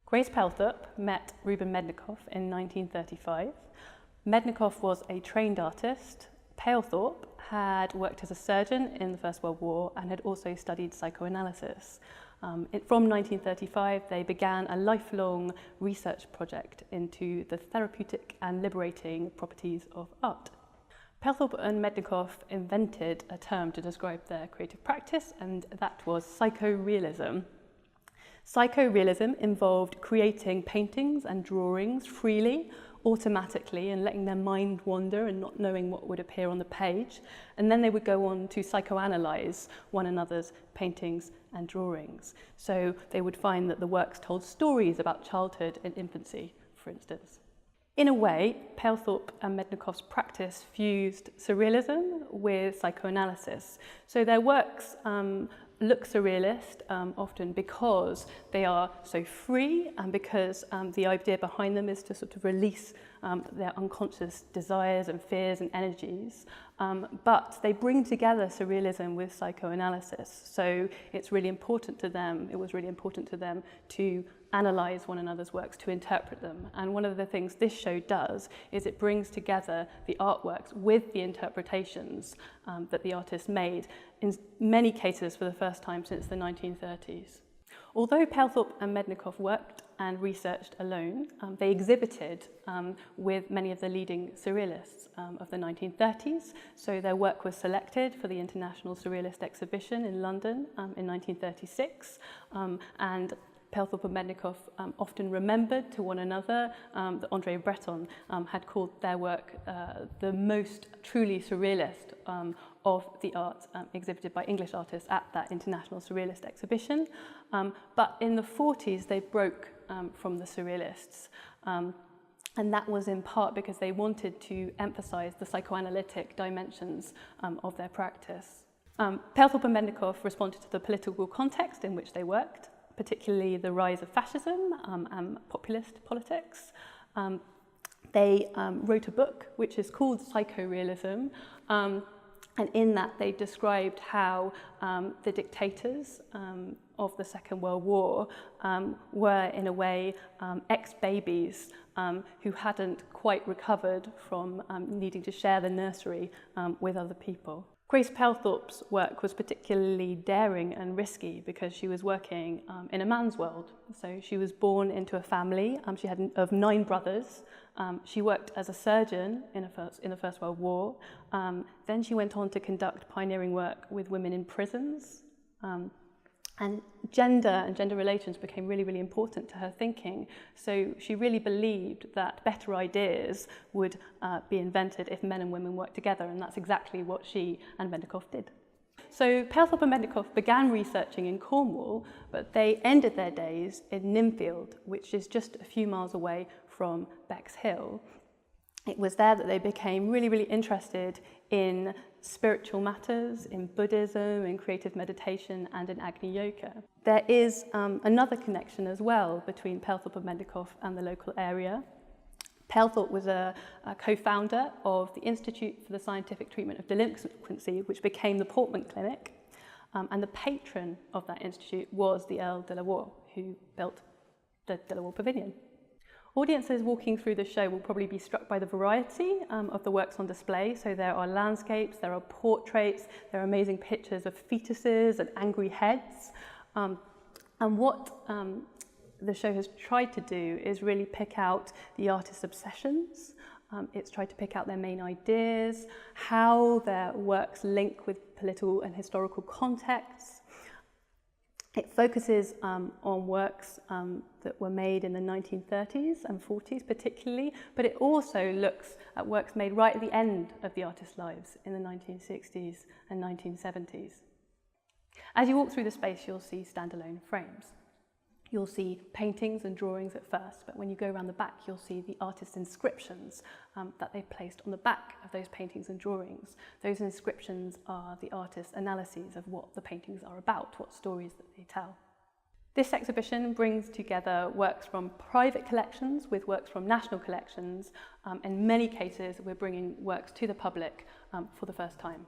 Grace Pailthorpe met Reuben Mednikoff in 1935. Mednikoff was a trained artist. Pailthorpe had worked as a surgeon in the First World War and had also studied psychoanalysis. From 1935, they began a lifelong research project into the therapeutic and liberating properties of art. Pailthorpe and Mednikoff invented a term to describe their creative practice, and that was psychorealism. Psychorealism involved creating paintings and drawings freely, automatically, and letting their mind wander and not knowing what would appear on the page. And then they would go on to psychoanalyze one another's paintings and drawings. So they would find that the works told stories about childhood and infancy, for instance. In a way, Pailthorpe and Mednikoff's practice fused surrealism with psychoanalysis. So their works look surrealist often because they are so free and because the idea behind them is to sort of release their unconscious desires and fears and energies. But they bring together surrealism with psychoanalysis. So it's really important to them, it was really important to them to analyse one another's works, to interpret them. And one of the things this show does is it brings together the artworks with the interpretations that the artists made, in many cases for the first time since the 1930s. Although Pailthorpe and Mednikoff worked and researched alone, they exhibited with many of the leading surrealists of the 1930s. So their work was selected for the International Surrealist Exhibition in London in 1936, and Pailthorpe and Mednikoff often remembered to one another that André Breton had called their work the most truly surrealist of the art exhibited by English artists at that International Surrealist Exhibition. But in the 40s, they broke from the surrealists. And that was in part because they wanted to emphasize the psychoanalytic dimensions of their practice. Pailthorpe and Mednikoff responded to the political context in which they worked, particularly the rise of fascism and populist politics. They wrote a book which is called Psychorealism, and in that they described how the dictators of the Second World War were in a way ex-babies who hadn't quite recovered from needing to share the nursery with other people. Grace Pailthorpe's work was particularly daring and risky because she was working in a man's world. So she was born into a family. She had of 9 brothers. She worked as a surgeon in the First World War. Then she went on to conduct pioneering work with women in prisons. And gender relations became really, really important to her thinking. So she really believed that better ideas would be invented if men and women worked together, and that's exactly what she and Mednikoff did. So Pailthorpe and Mednikoff began researching in Cornwall, but they ended their days in Ninfield, which is just a few miles away from Bexhill. It was there that they became really, really interested in spiritual matters, in Buddhism, in creative meditation, and in Agni Yoga. There is another connection as well between Pailthorpe and Mednikoff and the local area. Pailthorpe was a co-founder of the Institute for the Scientific Treatment of Delinquency, which became the Portman Clinic, and the patron of that institute was the Earl de la Warr, who built the De la Warr Pavilion. Audiences walking through the show will probably be struck by the variety of the works on display. So there are landscapes, there are portraits, there are amazing pictures of fetuses and angry heads. And what the show has tried to do is really pick out the artist's obsessions. It's tried to pick out their main ideas, how their works link with political and historical contexts. It focuses on works that were made in the 1930s and 40s particularly, but it also looks at works made right at the end of the artist's lives in the 1960s and 1970s. As you walk through the space, you'll see standalone frames. You'll see paintings and drawings at first, but when you go around the back, you'll see the artist's inscriptions that they've placed on the back of those paintings and drawings. Those inscriptions are the artist's analyses of what the paintings are about, what stories that they tell. This exhibition brings together works from private collections with works from national collections. In many cases, we're bringing works to the public for the first time.